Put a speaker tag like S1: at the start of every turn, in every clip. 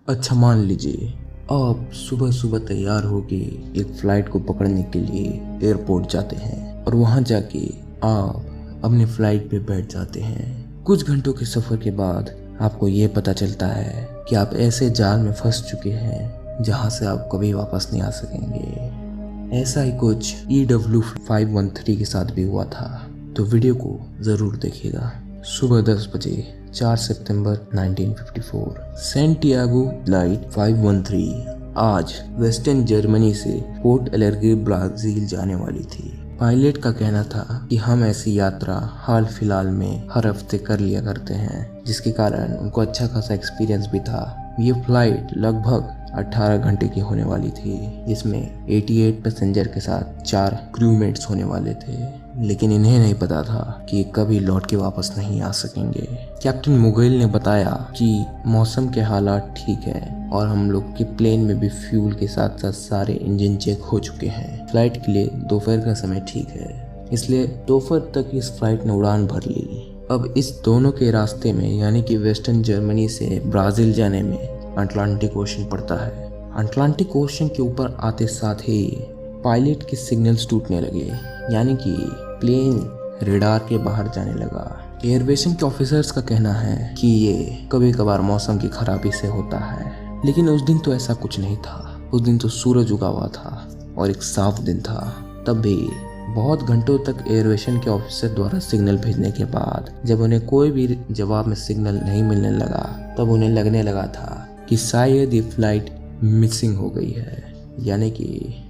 S1: अच्छा मान लीजिए आप सुबह सुबह तैयार होके एक फ्लाइट को पकड़ने के लिए एयरपोर्ट जाते हैं और वहां जाके आप अपने फ्लाइट पे बैठ जाते हैं। कुछ घंटों के सफर के बाद आपको ये पता चलता है कि आप ऐसे जाल में फंस चुके हैं जहां से आप कभी वापस नहीं आ सकेंगे। ऐसा ही कुछ EW513 के साथ भी हुआ था, तो वीडियो को जरूर देखिएगा। सुबह 10 बजे 4 सितंबर 1954 सैंटियागो फ्लाइट 513 आज वेस्टर्न जर्मनी से पोर्ट एलेग्रे ब्राजील जाने वाली थी। पायलट का कहना था कि हम ऐसी यात्रा हाल फिलहाल में हर हफ्ते कर लिया करते हैं, जिसके कारण उनको अच्छा खासा एक्सपीरियंस भी था। ये फ्लाइट लगभग 18 घंटे की होने वाली थी, जिसमें 88 पैसेंजर के साथ 4 क्रूमेट्स होने वाले थे, लेकिन इन्हें नहीं पता था कि कभी लौट के वापस नहीं आ सकेंगे। कैप्टन मुगेल ने बताया कि मौसम के हालात ठीक है और हम लोग के प्लेन में भी फ्यूल के साथ साथ सारे इंजन चेक हो चुके हैं। फ्लाइट के लिए दोपहर का समय ठीक है, इसलिए दोपहर तक इस फ्लाइट ने उड़ान भर ली। अब इस दोनों के रास्ते में यानी कि वेस्टर्न जर्मनी से ब्राजील जाने में अटलांटिक ओशन पड़ता है। अटलांटिक ओशन के ऊपर आते साथ ही पायलट के सिग्नल्स टूटने लगे, यानी कि प्लेन रेडार के बाहर जाने लगा। एयरवेशन के ऑफिसर्स का कहना है कि ये कभी कभार मौसम की खराबी से होता है, लेकिन उस दिन तो ऐसा कुछ नहीं था। उस दिन तो सूरज उगा हुआ था और एक साफ दिन था। तब भी बहुत घंटों तक एयरवेशन के ऑफिसर द्वारा सिग्नल भेजने के बाद जब उन्हें कोई भी जवाब में सिग्नल नहीं मिलने लगा, तब उन्हें लगने लगा था कि शायद ये फ्लाइट मिसिंग हो गई है, यानी कि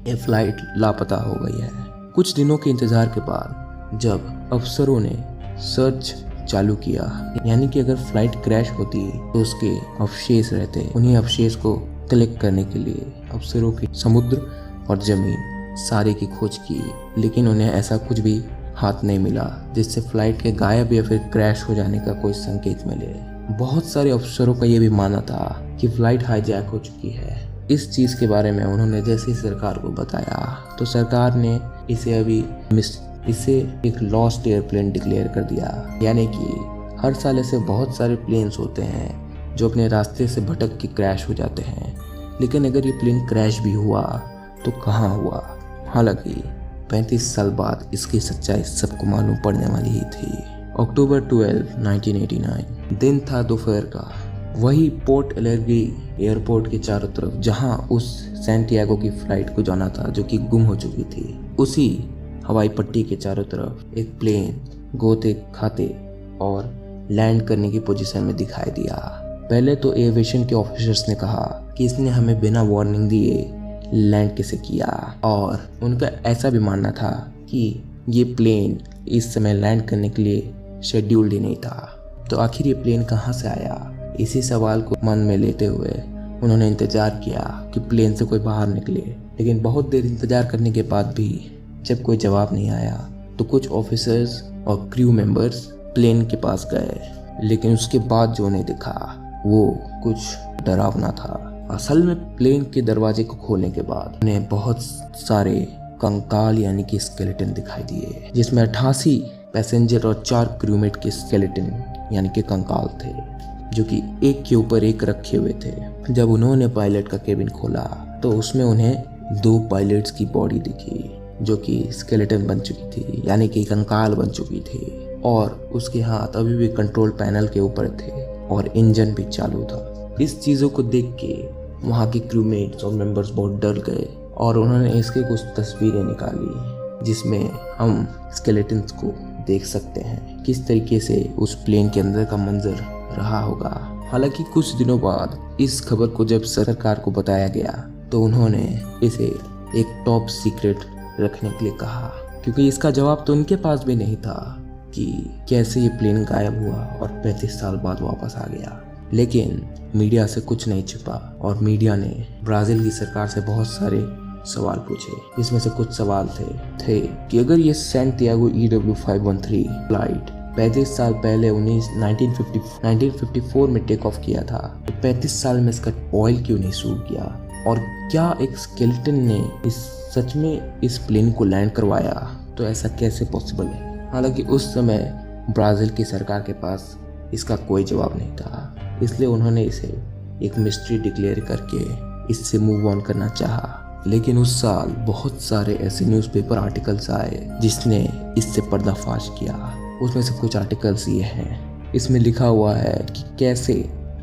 S1: ये फ्लाइट लापता हो गई है। कुछ दिनों के इंतजार के बाद जब अफसरों ने सर्च चालू किया, यानी कि अगर फ्लाइट क्रैश होती तो उसके अवशेष रहते, उन्हीं अवशेष को कलेक्ट करने के लिए अफसरों की समुद्र और जमीन सारे की खोज की, लेकिन उन्हें ऐसा कुछ भी हाथ नहीं मिला जिससे फ्लाइट के गायब या फिर क्रैश हो जाने का कोई संकेत मिले। बहुत सारे अफसरों का ये भी मानना था कि फ्लाइट हाईजैक हो चुकी है। इस चीज के बारे में उन्होंने जैसे ही सरकार को बताया तो सरकार ने इसे एक लॉस्ट एयरप्लेन डिक्लेयर कर दिया, यानी कि हर साल ऐसे बहुत सारे प्लेन्स होते हैं जो अपने रास्ते से भटक के क्रैश हो जाते हैं, लेकिन अगर ये प्लेन क्रैश भी हुआ तो कहाँ हुआ। हालांकि 35 साल बाद इसकी सच्चाई सबको मालूम पड़ने वाली ही थी। अक्टूबर 12, 1989 दिन था दोपहर का। वही पोर्ट एलेग्रे एयरपोर्ट के चारों तरफ जहां उस सैंटियागो की फ्लाइट को जाना था जो कि गुम हो चुकी थी, उसी हवाई पट्टी के चारों तरफ एक प्लेन गोते खाते और लैंड करने की पोजीशन में दिखाई दिया। पहले तो एविएशन के ऑफिसर्स ने कहा कि इसने हमें बिना वार्निंग दिए लैंड कैसे किया, और उनका ऐसा भी मानना था कि ये प्लेन इस समय लैंड करने के लिए शेड्यूल्ड ही नहीं था। तो आखिर ये प्लेन कहाँ से आया? इसी सवाल को मन में लेते हुए उन्होंने इंतजार किया कि प्लेन से कोई बाहर निकले, लेकिन बहुत देर इंतजार करने के बाद भी जब कोई जवाब नहीं आया तो कुछ ऑफिसर्स और क्रू मेंबर्स प्लेन के पास गए, लेकिन उसके बाद जो उन्हें दिखा वो कुछ डरावना था। असल में प्लेन के दरवाजे को खोलने के बाद उन्हें बहुत सारे कंकाल यानी कि स्केलेटन दिखाई दिए, जिसमें 88 पैसेंजर और 4 क्रूमेट के स्केलेटन यानी कि कंकाल थे, जो कि एक के ऊपर एक रखे हुए थे। जब उन्होंने पायलट का केबिन खोला तो उसमें उन्हें 2 पायलट्स की बॉडी दिखी जो कि स्केलेटन बन चुकी थी, यानी कि कंकाल बन चुकी थी, और उसके हाथ अभी भी कंट्रोल पैनल के ऊपर थे और इंजन भी चालू था। इस चीज़ों को देख के वहाँ के क्रूमेट्स और मेंबर्स बहुत डर गए और उन्होंने इसके कुछ तस्वीरें निकाली जिसमें हम स्केलेटन्स को देख सकते हैं किस तरीके से उस प्लेन के अंदर का मंजर रहा होगा। हालांकि कुछ दिनों बाद इस खबर को जब सरकार को बताया गया तो उन्होंने इसे एक टॉप सीक्रेट रखने के लिए कहा, क्योंकि इसका जवाब तो उनके पास भी नहीं था कि कैसे ये प्लेन गायब हुआ और 35 साल बाद वापस आ गया। लेकिन मीडिया से कुछ नहीं छिपा और मीडिया ने ब्राजील की सरकार से बहुत सारे सवाल पूछे। इसमें से कुछ सवाल थे कि अगर ये सैंटियागो EW513 फ्लाइट 35 साल पहले 1954 में टेक ऑफ किया था तो 35 साल में इसका ऑयल क्यों नहीं सूख गया, और क्या एक स्केलेटन ने सच में इस प्लेन को लैंड करवाया, तो ऐसा कैसे पॉसिबल है। हालांकि उस समय ब्राजील की सरकार के पास इसका कोई जवाब नहीं था, इसलिए उन्होंने इसे एक मिस्ट्री डिक्लेयर करके इससे मूव ऑन करना चाहा। लेकिन उस साल बहुत सारे ऐसे न्यूज़पेपर आर्टिकल्स आए जिसने इससे पर्दाफाश किया। उसमें से कुछ आर्टिकल्स ये हैं, इसमें लिखा हुआ है कि कैसे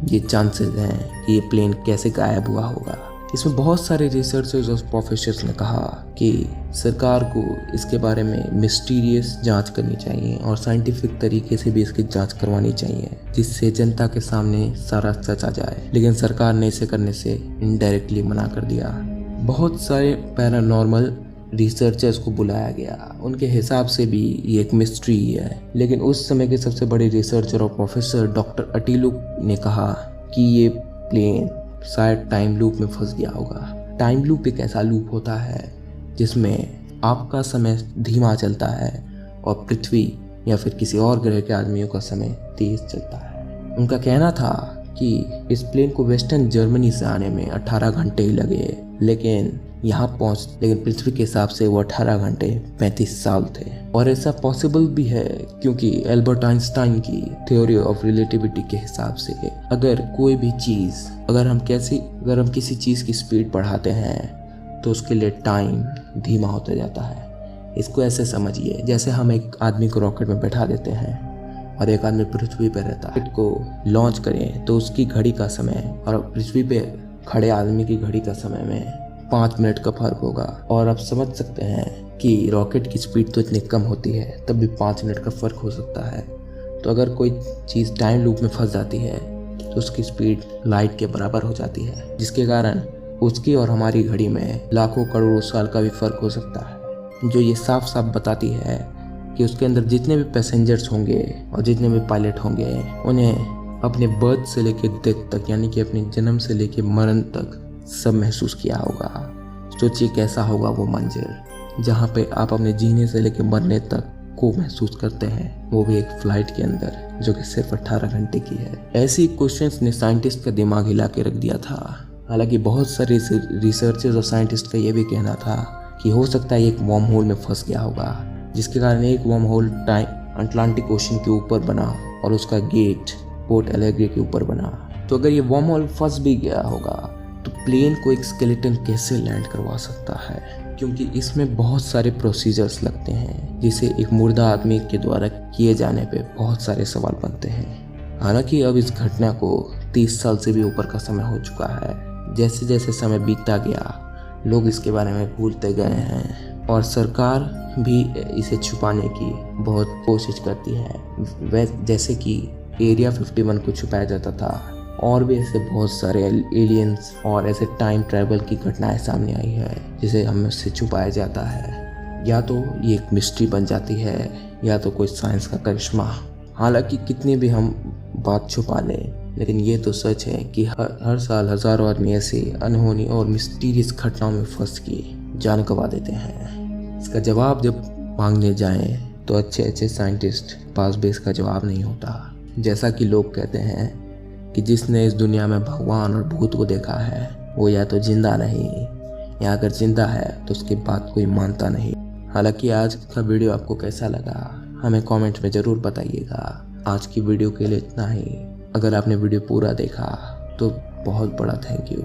S1: ये चांसेस हैं कि ये प्लेन कैसे गायब हुआ होगा। इसमें बहुत सारे रिसर्चर्स और प्रोफेसर्स ने कहा कि सरकार को इसके बारे में मिस्टीरियस जांच करनी चाहिए और साइंटिफिक तरीके से भी इसकी जांच करवानी चाहिए, जिससे जनता के सामने सारा सच आ जाए। लेकिन सरकार ने इसे करने से इनडायरेक्टली मना कर दिया। बहुत सारे पैरानॉर्मल रिसर्चर्स को बुलाया गया, उनके हिसाब से भी ये एक मिस्ट्री है। लेकिन उस समय के सबसे बड़े रिसर्चर और प्रोफेसर डॉक्टर अटीलू ने कहा कि ये प्लेन शायद टाइम लूप में फंस गया होगा। टाइम लूप एक ऐसा लूप होता है जिसमें आपका समय धीमा चलता है और पृथ्वी या फिर किसी और ग्रह के आदमियों का समय तेज चलता है। उनका कहना था कि इस प्लेन को वेस्टर्न जर्मनी से आने में 18 घंटे ही लगे, लेकिन पृथ्वी के हिसाब से वो 18 घंटे 35 साल थे। और ऐसा पॉसिबल भी है क्योंकि एल्बर्ट आइंस्टाइन की थ्योरी ऑफ रिलेटिविटी के हिसाब से अगर कोई भी चीज़ अगर हम किसी चीज़ की स्पीड बढ़ाते हैं तो उसके लिए टाइम धीमा होता जाता है। इसको ऐसे समझिए जैसे हम एक आदमी को रॉकेट में बैठा देते हैं और एक आदमी पृथ्वी पर रहता है। रॉकेट को लॉन्च करें तो उसकी घड़ी का समय और पृथ्वी पे खड़े आदमी की घड़ी का समय में 5 मिनट का फर्क होगा। और आप समझ सकते हैं कि रॉकेट की स्पीड तो इतनी कम होती है तब भी 5 मिनट का फ़र्क हो सकता है। तो अगर कोई चीज़ टाइम लूप में फंस जाती है तो उसकी स्पीड लाइट के बराबर हो जाती है, जिसके कारण उसकी और हमारी घड़ी में लाखों करोड़ों साल का भी फ़र्क हो सकता है, जो ये साफ साफ बताती है कि उसके अंदर जितने भी पैसेंजर्स होंगे और जितने भी पायलट होंगे उन्हें अपने बर्थ से लेकर डेथ तक, यानी कि अपने जन्म से लेकर मरण तक सब महसूस किया होगा। सोचिए कैसा होगा वो मंजर जहाँ पे आप अपने जीने से लेकर मरने तक को महसूस करते हैं, वो भी एक फ्लाइट के अंदर जो कि सिर्फ 18 घंटे की है। ऐसी क्वेश्चंस ने साइंटिस्ट का दिमाग हिला के रख दिया था। हालांकि बहुत सारे रिसर्चर्स और साइंटिस्ट का ये भी कहना था कि हो सकता है एक वार्म होल में फंस गया होगा, जिसके कारण एक वार्म होल अटलांटिक ओशन के ऊपर बना और उसका गेट पोर्ट एलेग्रे के ऊपर बना। तो अगर ये वार्म होल फंस भी गया होगा तो प्लेन को एक स्केलेटन कैसे लैंड करवा सकता है, क्योंकि इसमें बहुत सारे प्रोसीजर्स लगते हैं जिसे एक मुर्दा आदमी के द्वारा किए जाने पे बहुत सारे सवाल बनते हैं। हालांकि अब इस घटना को 30 साल से भी ऊपर का समय हो चुका है। जैसे जैसे समय बीतता गया लोग इसके बारे में भूलते गए हैं और सरकार भी इसे छुपाने की बहुत कोशिश करती है। जैसे कि एरिया 51 को छुपाया जाता था और भी ऐसे बहुत सारे एलियंस और ऐसे टाइम ट्रैवल की घटनाएं सामने आई है जिसे हमसे छुपाया जाता है। या तो ये एक मिस्ट्री बन जाती है या तो कोई साइंस का करिश्मा। हालांकि कितनी भी हम बात छुपा लें, लेकिन ये तो सच है कि हर साल हज़ारों आदमी ऐसे अनहोनी और मिस्टीरियस घटनाओं में फंस के जान गंवा देते हैं। इसका जवाब जब मांगने जाएं तो अच्छे अच्छे साइंटिस्ट पास भी इसका जवाब नहीं होता। जैसा कि लोग कहते हैं कि जिसने इस दुनिया में भगवान और भूत को देखा है वो या तो जिंदा नहीं या अगर जिंदा है तो उसकी बात कोई मानता नहीं। हालांकि आज का वीडियो आपको कैसा लगा हमें कमेंट में ज़रूर बताइएगा। आज की वीडियो के लिए इतना ही। अगर आपने वीडियो पूरा देखा तो बहुत बड़ा थैंक यू।